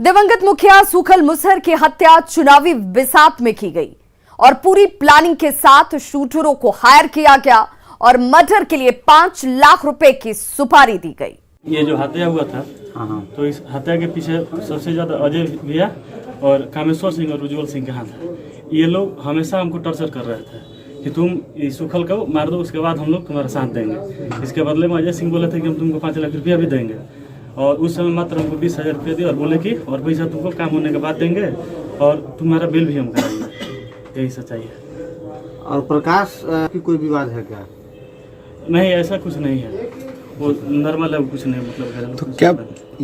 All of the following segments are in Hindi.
दिवंगत मुखिया सुखल मुसहर की हत्या चुनावी बिसात में की गई और पूरी प्लानिंग के साथ शूटरों को हायर किया गया और मर्डर के लिए 5 लाख रुपए की सुपारी दी गई। ये जो हत्या हुआ था तो इस हत्या के पीछे सबसे ज्यादा अजय भैया और कामेश्वर सिंह और उज्जवल सिंह का हाथ है। ये लोग हमेशा हमको टॉर्चर कर रहे थे कि तुम इस सुखल को मार दो, उसके बाद हम लोग तुम्हारा साथ देंगे। इसके बदले में अजय सिंह बोले थे कि हम तुमको 5 लाख रुपया भी देंगे और उस समय मात्र हमको 20,000 रुपया दिए और बोले कि और पैसा तुमको काम होने के बाद देंगे और तुम्हारा बिल भी हम कराएंगे। यही सच्चाई है। और प्रकाश की कोई विवाद है क्या? नहीं, ऐसा कुछ नहीं है, वो नॉर्मल है, कुछ नहीं। मतलब तो क्या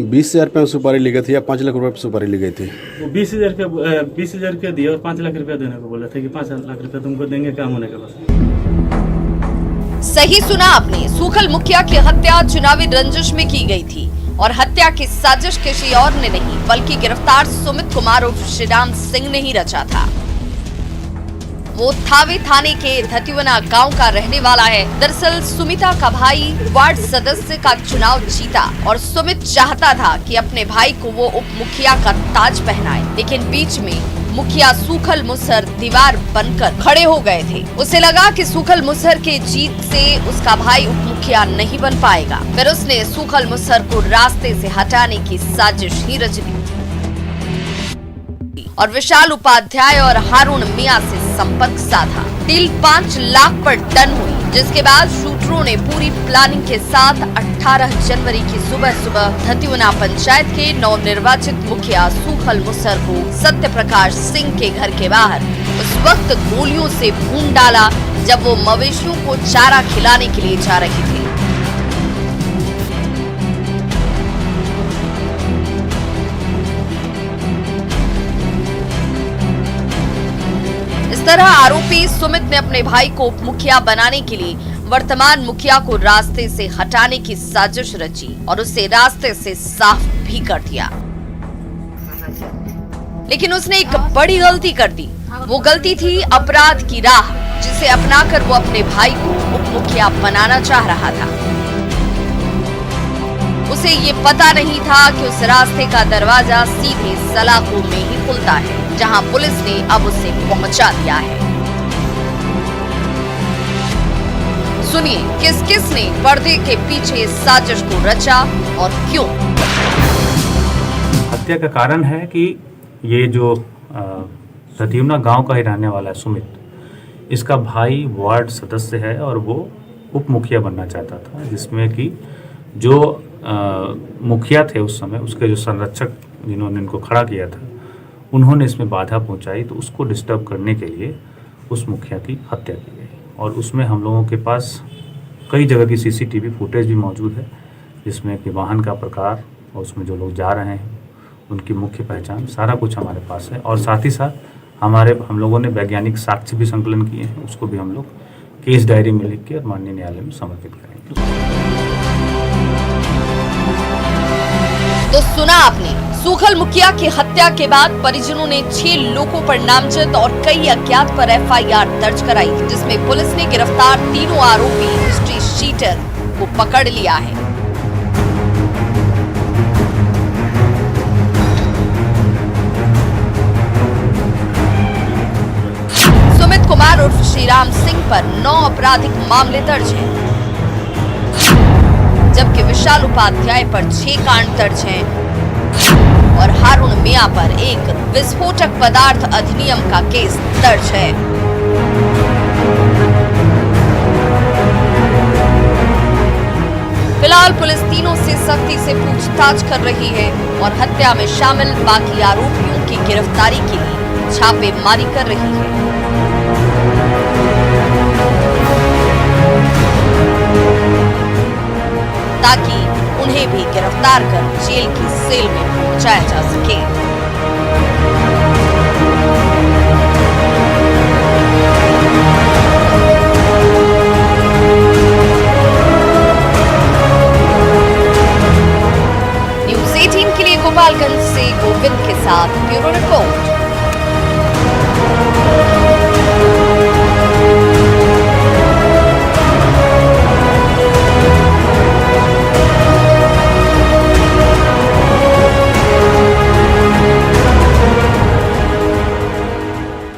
20,000 रुपये सुपारी ली गई थी या 5 लाख रुपये सुपारी ली गई थी? वो 20,000 रुपया दिए और 5 लाख रुपया देने को बोले थे कि 5 लाख रुपया तुमको देंगे काम होने के बाद। सही सुना आपने, सुखल मुखिया की हत्या चुनावी रंजिश में की गई थी और हत्या की साजिश किसी और ने नहीं बल्कि गिरफ्तार सुमित कुमार उर्फ श्रीराम सिंह ने ही रचा था। वो थावे थाने के धतिवना गांव का रहने वाला है। दरअसल सुमिता का भाई वार्ड सदस्य का चुनाव जीता और सुमित चाहता था कि अपने भाई को वो उप मुखिया का ताज पहनाए, लेकिन बीच में मुखिया सुखल मुसहर दीवार बनकर खड़े हो गए थे। उसे लगा कि सुखल मुसहर के जीत से उसका भाई उप मुखिया नहीं बन पाएगा। फिर उसने सुखल मुसहर को रास्ते से हटाने की साजिश ही रच ली और विशाल उपाध्याय और हारून मियां से संपर्क साधा। डील 5 लाख पर डन हुई, जिसके बाद शूटरों ने पूरी प्लानिंग के साथ 18 जनवरी की सुबह धतिवना पंचायत के नवनिर्वाचित मुखिया सुखल मुसहर को सत्य प्रकाश सिंह के घर के बाहर उस वक्त गोलियों से भून डाला जब वो मवेशियों को चारा खिलाने के लिए जा रही थी। इस तरह आरोपी सुमित ने अपने भाई को उप मुखिया बनाने के लिए वर्तमान मुखिया को रास्ते से हटाने की साजिश रची और उसे रास्ते से साफ भी कर दिया। लेकिन उसने एक बड़ी गलती कर दी। वो गलती थी अपराध की राह, जिसे अपनाकर वो अपने भाई को उप मुखिया बनाना चाह रहा था। उसे ये पता नहीं था कि उस रास्ते का दरवाजा सीधे सलाखों में ही खुलता है, जहां पुलिस ने अब उसे पहुंचा दिया है। सुनिए किस किस ने पर्दे के पीछे साजिश को रचा और क्यों। हत्या का कारण है कि ये जो धतिवना गांव का ही रहने वाला है सुमित, इसका भाई वार्ड सदस्य है और वो उप मुखिया बनना चाहता था, जिसमें कि जो मुखिया थे उस समय, उसके जो संरक्षक जिन्होंने इनको खड़ा किया था, उन्होंने इसमें बाधा पहुंचाई। तो उसको डिस्टर्ब करने के लिए उस मुखिया की हत्या की गई और उसमें हम लोगों के पास कई जगह की CCTV फुटेज भी मौजूद है, जिसमें कि वाहन का प्रकार और उसमें जो लोग जा रहे हैं उनकी मुख्य पहचान, सारा कुछ हमारे पास है। और साथ ही साथ हम लोगों ने वैज्ञानिक साक्ष्य भी संकलन किए हैं, उसको भी हम लोग केस डायरी में लिख के और माननीय न्यायालय में समर्पित करेंगे। तो सुना आपने, सुखल मुखिया की हत्या के बाद परिजनों ने 6 लोगों पर नामजद और कई अज्ञात पर FIR दर्ज कराई, जिसमें पुलिस ने गिरफ्तार तीनों आरोपी हिस्ट्री शीटर को पकड़ लिया है। सुमित कुमार उर्फ श्रीराम सिंह पर 9 आपराधिक मामले दर्ज हैं, जबकि विशाल उपाध्याय पर 6 कांड दर्ज हैं और हारून मियां पर एक विस्फोटक पदार्थ अधिनियम का केस दर्ज है। फिलहाल पुलिस तीनों से सख्ती से पूछताछ कर रही है और हत्या में शामिल बाकी आरोपियों की गिरफ्तारी के लिए छापेमारी कर रही है। ताकि उन्हें भी गिरफ्तार कर जेल की सेल में पहुंचाया जा सके। न्यूज़ 18 के लिए गोपालगंज से गोविंद के साथ ब्यूरो रिपोर्ट।